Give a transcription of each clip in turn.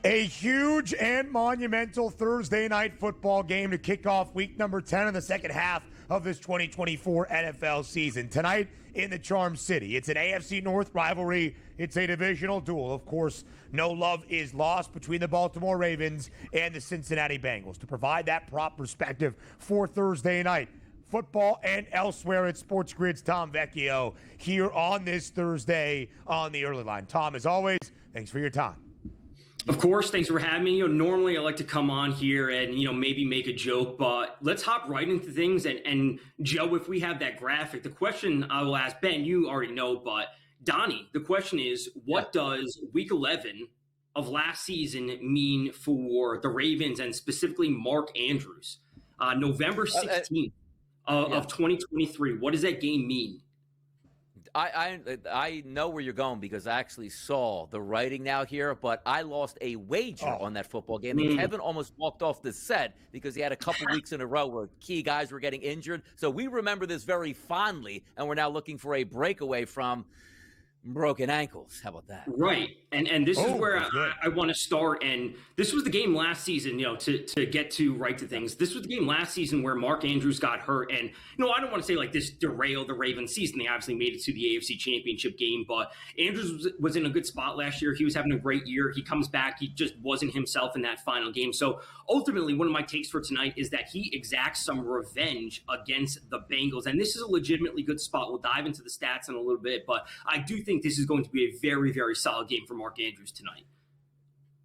A huge and monumental Thursday night football game to kick off week number 10 in the second half of this 2024 NFL season. Tonight in the Charm City, it's an AFC North rivalry. It's a divisional duel. Of course, no love is lost between the Baltimore Ravens and the Cincinnati Bengals. To provide that prop perspective for Thursday night football and elsewhere at Sports Grid's Tom Vecchio here on this Thursday on the Early Line. Tom, as always, thanks for your time. Of course, thanks for having me. Normally I like to come on here and, maybe make a joke, but let's hop right into things. And Joe, if we have that graphic, the question I will ask, Ben, you already know, but Donnie, the question is, what does week 11 of last season mean for the Ravens and specifically Mark Andrews? November 16th of 2023. What does that game mean? I know where you're going because I actually saw the writing now here, but I lost a wager on that football game. And Kevin almost walked off the set because he had a couple weeks in a row where key guys were getting injured. So we remember this very fondly, and we're now looking for a breakaway from broken ankles. How about that? Right. And this is where I want to start. And this was the game last season, to get to right to things. This was the game last season where Mark Andrews got hurt. And, I don't want to say like this derailed the Ravens season. They obviously made it to the AFC Championship game, but Andrews was in a good spot last year. He was having a great year. He comes back. He just wasn't himself in that final game. So ultimately, one of my takes for tonight is that he exacts some revenge against the Bengals. And this is a legitimately good spot. We'll dive into the stats in a little bit, but I do think this is going to be a very, very solid game for Mark Andrews tonight.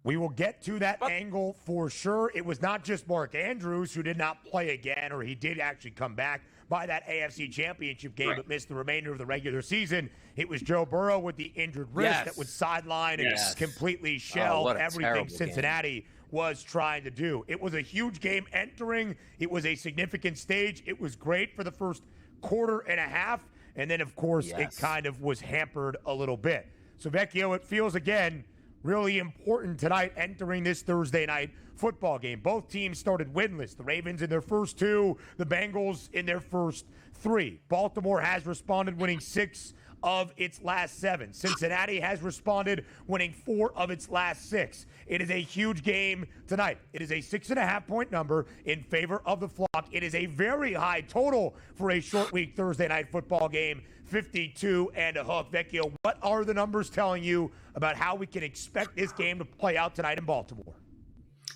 We will get to that angle for sure. It was not just Mark Andrews who did not play again, or he did actually come back by that AFC Championship game, but missed the remainder of the regular season. It was Joe Burrow with the injured wrist that would sideline and completely shell everything Cincinnati was trying to do. It was a huge game entering. It was a significant stage. It was great for the first quarter and a half. And then, of course, it kind of was hampered a little bit. So, Vecchio, it feels, again, really important tonight entering this Thursday night football game. Both teams started winless. The Ravens in their first two, the Bengals in their first three. Baltimore has responded, winning 6 of its last 7. Cincinnati has responded, winning 4 of its last 6. It is a huge game tonight. It is a 6.5-point number in favor of the flock. It is a very high total for a short week Thursday night football game, 52 and a hook. Vecchio, what are the numbers telling you about how we can expect this game to play out tonight in Baltimore?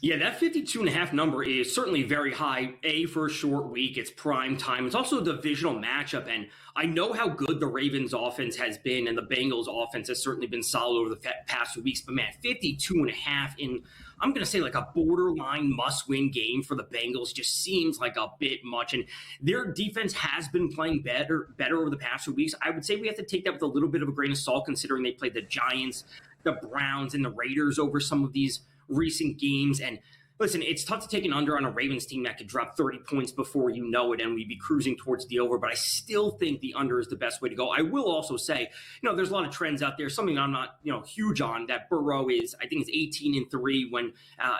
Yeah, that 52.5 number is certainly very high, for a short week. It's prime time. It's also a divisional matchup, and I know how good the Ravens offense has been, and the Bengals offense has certainly been solid over the past few weeks. But, man, 52.5 in, I'm going to say, like a borderline must-win game for the Bengals just seems like a bit much. And their defense has been playing better over the past few weeks. I would say we have to take that with a little bit of a grain of salt, considering they played the Giants, the Browns, and the Raiders over some of these recent games. And listen, it's tough to take an under on a Ravens team that could drop 30 points before you know it, and we'd be cruising towards the over, but I still think the under is the best way to go. I will also say, there's a lot of trends out there, something I'm not, huge on, that Burrow is, I think it's 18-3 when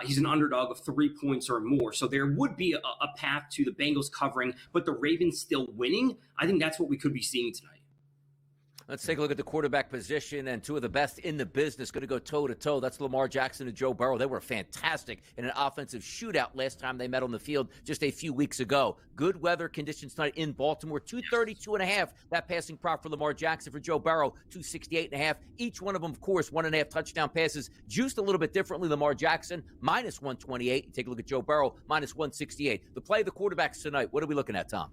he's an underdog of 3 points or more. So there would be a path to the Bengals covering, but the Ravens still winning. I think that's what we could be seeing tonight. Let's take a look at the quarterback position, and two of the best in the business going to go toe-to-toe. That's Lamar Jackson and Joe Burrow. They were fantastic in an offensive shootout last time they met on the field just a few weeks ago. Good weather conditions tonight in Baltimore. 232.5, that passing prop for Lamar Jackson. For Joe Burrow, 268.5. Each one of them, of course, 1.5 touchdown passes. Juiced a little bit differently. Lamar Jackson, minus 128. Take a look at Joe Burrow, minus 168. The play of the quarterbacks tonight, what are we looking at, Tom?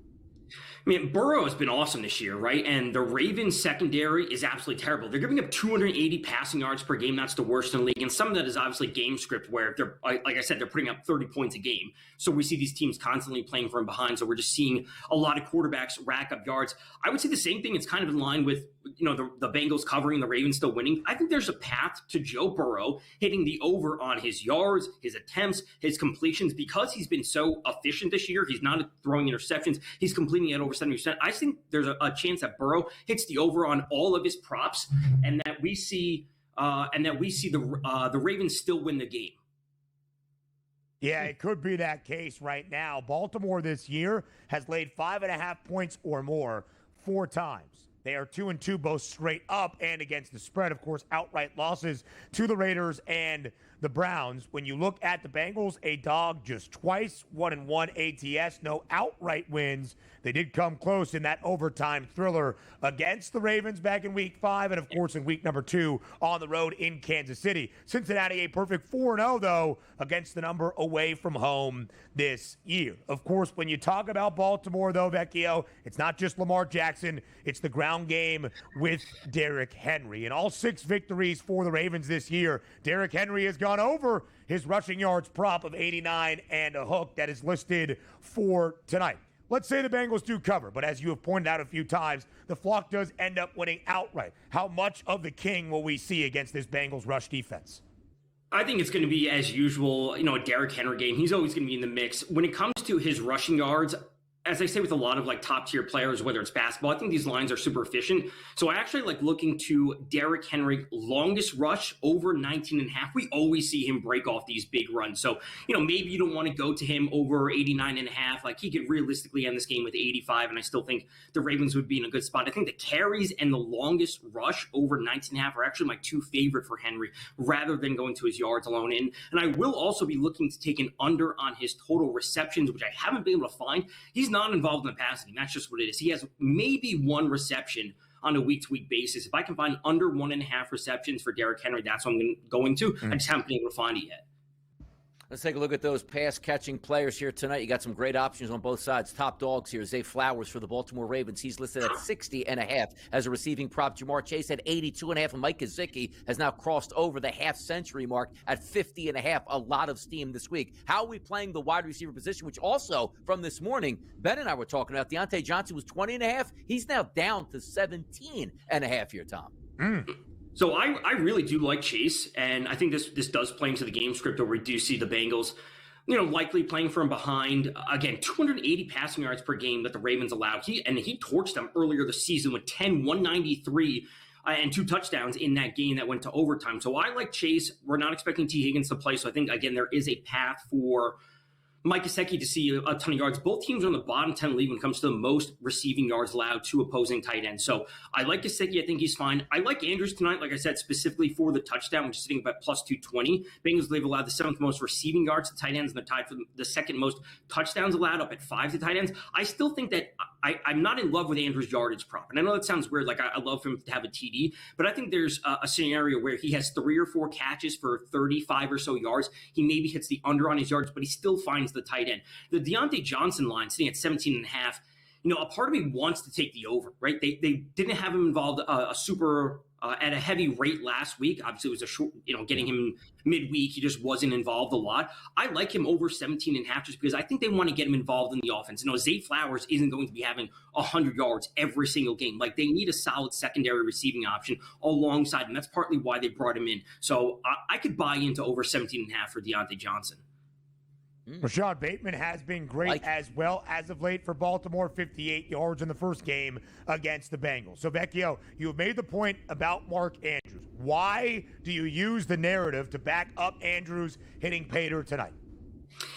I mean, Burrow has been awesome this year, right? And the Ravens secondary is absolutely terrible. They're giving up 280 passing yards per game. That's the worst in the league. And some of that is obviously game script where they're, like I said, they're putting up 30 points a game. So we see these teams constantly playing from behind. So we're just seeing a lot of quarterbacks rack up yards. I would say the same thing. It's kind of in line with, the Bengals covering, the Ravens still winning. I think there's a path to Joe Burrow hitting the over on his yards, his attempts, his completions, because he's been so efficient this year. He's not throwing interceptions. He's completing at over 70%. I think there's a chance that Burrow hits the over on all of his props, and that we see the Ravens still win the game. Yeah, it could be that case right now. Baltimore this year has laid 5.5 points or more 4 times. They are 2-2 both straight up and against the spread. Of course, outright losses to the Raiders and the Browns. When you look at the Bengals, a dog just twice, 1-1 ATS, no outright wins. They did come close in that overtime thriller against the Ravens back in week 5, and of course in week number 2 on the road in Kansas City. Cincinnati a perfect 4-0 though against the number away from home this year. Of course, when you talk about Baltimore though, Vecchio, it's not just Lamar Jackson, it's the ground game with Derrick Henry. In all 6 victories for the Ravens this year, Derrick Henry has gone over his rushing yards prop of 89 and a hook that is listed for tonight. Let's say the Bengals do cover, but as you have pointed out a few times, the flock does end up winning outright. How much of the king will we see against this Bengals rush defense? I think it's going to be, as usual, a Derrick Henry game. He's always going to be in the mix. When it comes to his rushing yards, as I say with a lot of top tier players, whether it's basketball, I think these lines are super efficient. So I actually like looking to Derrick Henry longest rush over 19.5. We always see him break off these big runs. So, maybe you don't want to go to him over 89.5. Like he could realistically end this game with 85. And I still think the Ravens would be in a good spot. I think the carries and the longest rush over 19.5 are actually my 2 favorite for Henry rather than going to his yards alone. And I will also be looking to take an under on his total receptions, which I haven't been able to find. He's not involved in the passing game. That's just what it is. He has maybe 1 reception on a week-to-week basis. If I can find under 1.5 receptions for Derrick Henry, that's what I'm going to. I just haven't been able to find it yet. Let's take a look at those pass-catching players here tonight. You got some great options on both sides. Top dogs here. Zay Flowers for the Baltimore Ravens. He's listed at 60.5 as a receiving prop. Jamar Chase at 82.5. And Mike Gesicki has now crossed over the half-century mark at 50.5. A lot of steam this week. How are we playing the wide receiver position, which also, from this morning, Ben and I were talking about, Deontay Johnson was 20.5. He's now down to 17.5 here, Tom. So I really do like Chase, and I think this does play into the game script where we do see the Bengals, likely playing from behind. Again, 280 passing yards per game that the Ravens allowed. He torched them earlier this season with 193 and 2 touchdowns in that game that went to overtime. So I like Chase. We're not expecting T. Higgins to play, so I think, again, there is a path for Mike Gesicki to see a ton of yards. Both teams are on the bottom 10 league when it comes to the most receiving yards allowed to opposing tight ends. So I like Gesicki. I think he's fine. I like Andrews tonight, like I said, specifically for the touchdown, which is sitting about plus 220. Bengals, they've allowed the 7th most receiving yards to tight ends, and they're tied for the 2nd most touchdowns allowed, up at 5 to tight ends. I still think that I'm not in love with Andrews' yardage prop. And I know that sounds weird. Like I love him to have a TD, but I think there's a scenario where he has 3 or 4 catches for 35 or so yards. He maybe hits the under on his yards, but he still finds the tight end. The Deontay Johnson line sitting at 17.5, a part of me wants to take the over, right? They didn't have him involved at a heavy rate last week. Obviously, it was a short, getting him midweek. He just wasn't involved a lot. I like him over 17.5 just because I think they want to get him involved in the offense. Zay Flowers isn't going to be having 100 yards every single game. Like they need a solid secondary receiving option alongside him. That's partly why they brought him in. So I could buy into over 17.5 for Deontay Johnson. Rashad Bateman has been great as well as of late for Baltimore, 58 yards in the first game against the Bengals. So, Vecchio, you have made the point about Mark Andrews. Why do you use the narrative to back up Andrews hitting Pater tonight?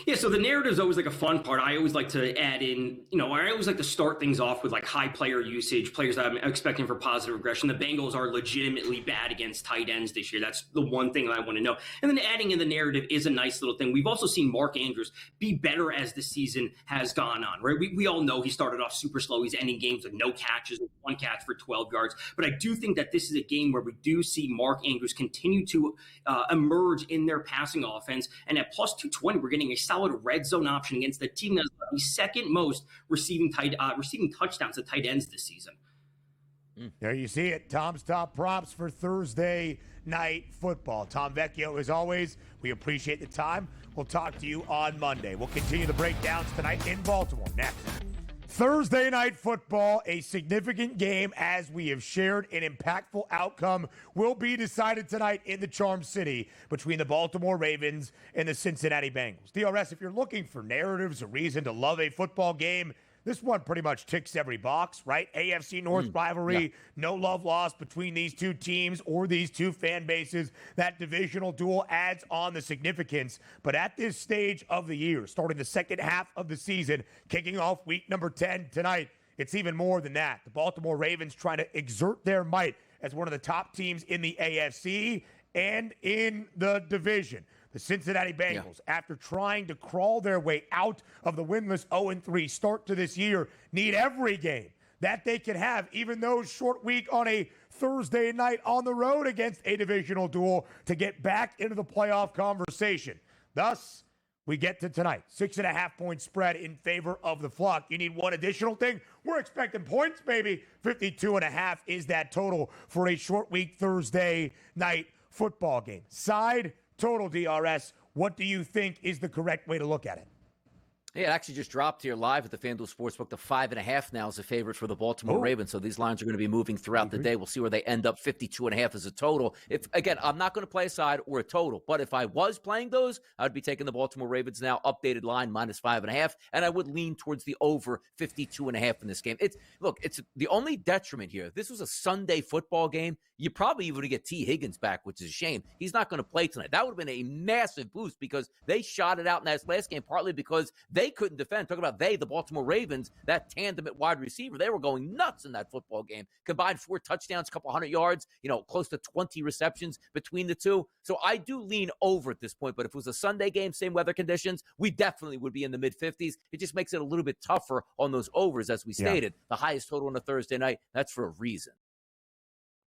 Yeah, so the narrative is always like a fun part. I always like to add in, I always like to start things off with like high player usage, players that I'm expecting for positive regression. The Bengals are legitimately bad against tight ends this year. That's the one thing that I want to know. And then adding in the narrative is a nice little thing. We've also seen Mark Andrews be better as the season has gone on, right? We all know he started off super slow. He's ending games with no catches, with 1 catch for 12 yards. But I do think that this is a game where we do see Mark Andrews continue to emerge in their passing offense. And at plus 220, we're getting a solid red zone option against the team that's the 2nd most receiving touchdowns to tight ends this season. There you see it. Tom's top props for Thursday night football. Tom Vecchio, as always, we appreciate the time. We'll talk to you on Monday. We'll continue the breakdowns tonight in Baltimore. Next. Thursday night football, a significant game, as we have shared. An impactful outcome will be decided tonight in the Charm City between the Baltimore Ravens and the Cincinnati Bengals. DRS, if you're looking for narratives, a reason to love a football game, this one pretty much ticks every box, right? AFC North rivalry, no love lost between these two teams or these two fan bases. That divisional duel adds on the significance. But at this stage of the year, starting the 2nd half of the season, kicking off week number 10 tonight, it's even more than that. The Baltimore Ravens trying to exert their might as one of the top teams in the AFC and in the division. The Cincinnati Bengals, after trying to crawl their way out of the winless 0-3 start to this year, need every game that they can have, even though short week on a Thursday night on the road against a divisional duel, to get back into the playoff conversation. Thus, we get to tonight. 6.5-point spread in favor of the Flock. You need one additional thing. We're expecting points, baby. 52.5 is that total for a short week Thursday night football game. Side total, DRS. What do you think is the correct way to look at it? Yeah, it actually just dropped here live at the FanDuel Sportsbook to 5.5 now as a favorite for the Baltimore Ravens. So these lines are going to be moving throughout the day. We'll see where they end up. 52.5 as a total. Again, I'm not going to play a side or a total, but if I was playing those, I'd be taking the Baltimore Ravens now. Updated line -5.5, and I would lean towards the over 52.5 in this game. It's the only detriment here. If this was a Sunday football game, you probably even get T. Higgins back, which is a shame. He's not going to play tonight. That would have been a massive boost because they shot it out in that last game, partly because they couldn't defend. Talk about the Baltimore Ravens, that tandem at wide receiver. They were going nuts in that football game. Combined 4 touchdowns, a couple hundred yards, close to 20 receptions between the two. So I do lean over at this point. But if it was a Sunday game, same weather conditions, we definitely would be in the mid-50s. It just makes it a little bit tougher on those overs, as we stated. The highest total on a Thursday night. That's for a reason.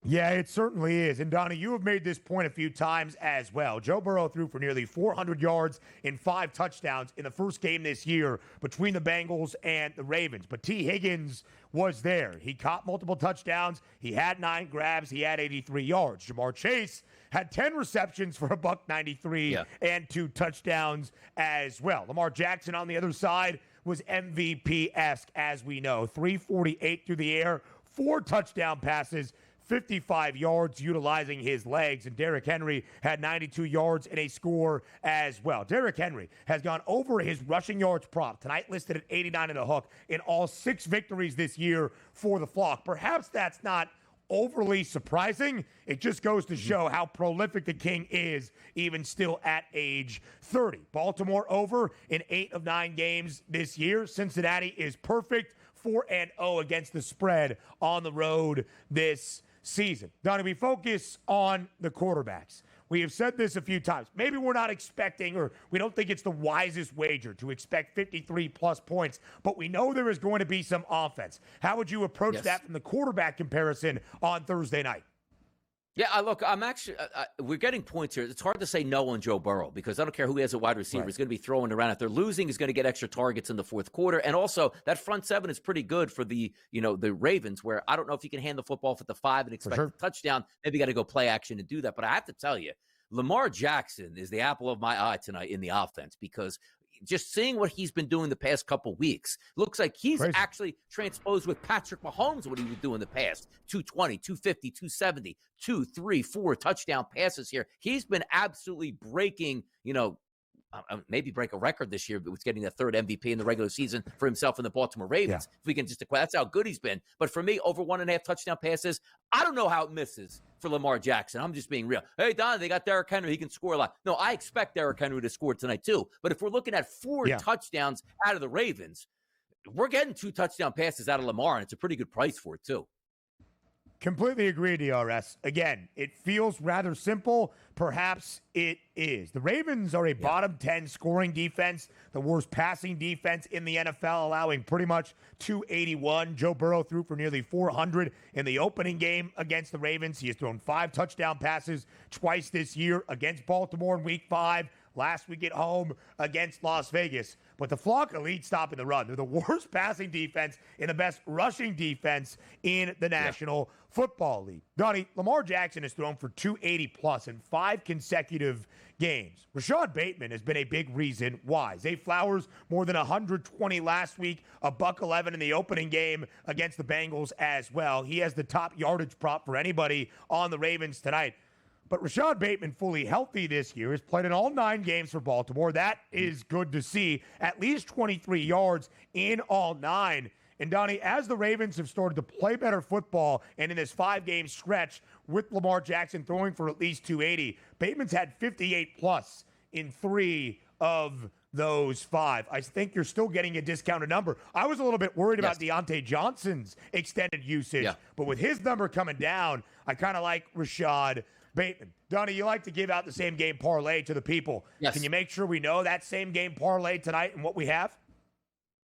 Yeah, it certainly is. And, Donnie, you have made this point a few times as well. Joe Burrow threw for nearly 400 yards and 5 touchdowns in the first game this year between the Bengals and the Ravens. But T. Higgins was there. He caught multiple touchdowns. He had 9 grabs. He had 83 yards. Jamar Chase had 10 receptions for $193 and 2 touchdowns as well. Lamar Jackson on the other side was MVP-esque, as we know. 348 through the air, 4 touchdown passes, 55 yards utilizing his legs, and Derrick Henry had 92 yards and a score as well. Derrick Henry has gone over his rushing yards prop, tonight listed at 89 and a hook, in all 6 victories this year for the Flock. Perhaps that's not overly surprising. It just goes to show how prolific the King is, even still at age 30. Baltimore over in 8 of 9 games this year. Cincinnati is perfect, 4-0 against the spread on the road this season. Donnie, we focus on the quarterbacks. We have said this a few times. Maybe we're not expecting, or we don't think it's the wisest wager to expect 53-plus points, but we know there is going to be some offense. How would you approach that from the quarterback comparison on Thursday night? Yeah, look, I'm actually we're getting points here. It's hard to say no on Joe Burrow because I don't care who he has a wide receiver. Right. He's going to be throwing around. If they're losing, he's going to get extra targets in the fourth quarter. And also, that front seven is pretty good for the Ravens, where I don't know if you can hand the football off at the 5 and expect a touchdown. Maybe you got to go play action and do that. But I have to tell you, Lamar Jackson is the apple of my eye tonight in the offense because just seeing what he's been doing the past couple weeks, looks like he's actually transposed with Patrick Mahomes what he would do in the past. 220, 250, 270, 2, 3, 4 touchdown passes here. He's been absolutely breaking, maybe break a record this year, but was getting the 3rd MVP in the regular season for himself and the Baltimore Ravens. If we can just acquire, that's how good he's been. But for me, over 1.5 touchdown passes, I don't know how it misses for Lamar Jackson. I'm just being real. Hey, Don, they got Derrick Henry. He can score a lot. No, I expect Derrick Henry to score tonight too. But if we're looking at 4 touchdowns out of the Ravens, we're getting 2 touchdown passes out of Lamar, and it's a pretty good price for it too. Completely agree, DRS. Again, it feels rather simple. Perhaps it is. The Ravens are a bottom 10 scoring defense, the worst passing defense in the NFL, allowing pretty much 281. Joe Burrow threw for nearly 400 in the opening game against the Ravens. He has thrown 5 touchdown passes twice this year against Baltimore in Week 5. Last week at home against Las Vegas. But the Flock elite stopping the run. They're the worst passing defense and the best rushing defense in the National Football League. Donnie, Lamar Jackson has thrown for 280-plus in 5 consecutive games. Rashad Bateman has been a big reason why. Zay Flowers, more than 120 last week, $111 in the opening game against the Bengals as well. He has the top yardage prop for anybody on the Ravens tonight. But Rashad Bateman, fully healthy this year, has played in all 9 games for Baltimore. That is good to see. At least 23 yards in all 9. And, Donnie, as the Ravens have started to play better football and in this 5-game stretch with Lamar Jackson throwing for at least 280, Bateman's had 58-plus in 3 of those 5. I think you're still getting a discounted number. I was a little bit worried about Deontay Johnson's extended usage. But with his number coming down, I kind of like Rashad Bateman. Donnie, you like to give out the same game parlay to the people. Yes. Can you make sure we know that same game parlay tonight and what we have?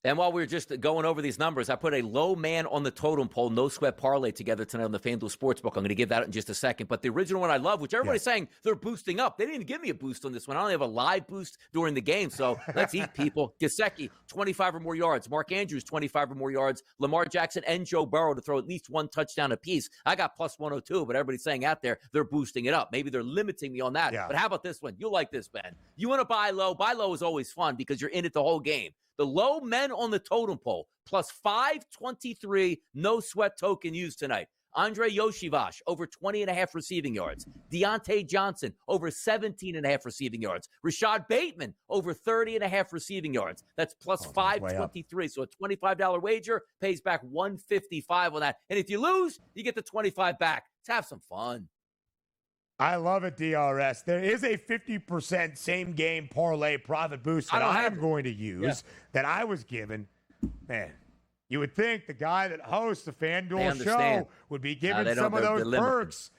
And while we were just going over these numbers, I put a low man on the totem pole, no sweat parlay together tonight on the FanDuel Sportsbook. I'm going to give that out in just a second. But the original one I love, which everybody's saying they're boosting up. They didn't even give me a boost on this one. I only have a live boost during the game. So let's eat, people. Gesicki, 25 or more yards. Mark Andrews, 25 or more yards. Lamar Jackson and Joe Burrow to throw at least one touchdown apiece. I got plus 102, but everybody's saying out there they're boosting it up. Maybe they're limiting me on that. Yeah. But how about this one? You'll like this, Ben. You want to buy low? Buy low is always fun because you're in it the whole game. The low men on the totem pole, plus 523, no sweat token used tonight. Andre Yoshivash, over 20.5 receiving yards. Deontay Johnson, over 17.5 receiving yards. Rashad Bateman, over 30.5 receiving yards. That's plus 523. So a $25 wager pays back $155 on that. And if you lose, you get the 25 back. Let's have some fun. I love it, DRS. There is a 50% same game parlay profit boost that I am going to use that I was given. Man, you would think the guy that hosts the FanDuel show would be given some of those perks.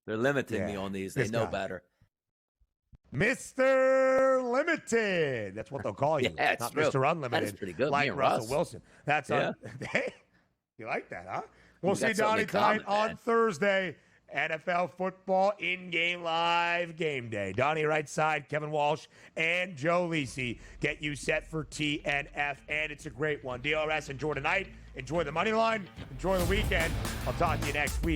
They're limiting me on these. They know better. Mr. Limited. That's what they'll call you. Yeah, not true. Mr. Unlimited. That is pretty good. Like Russell Wilson. That's Hey, you like that, huh? We'll see Donnie tonight on Thursday. NFL football in-game live game day. Donnie right side, Kevin Walsh, and Joe Lisi get you set for TNF, and it's a great one. DRS, enjoy tonight, enjoy the money line, enjoy the weekend. I'll talk to you next week.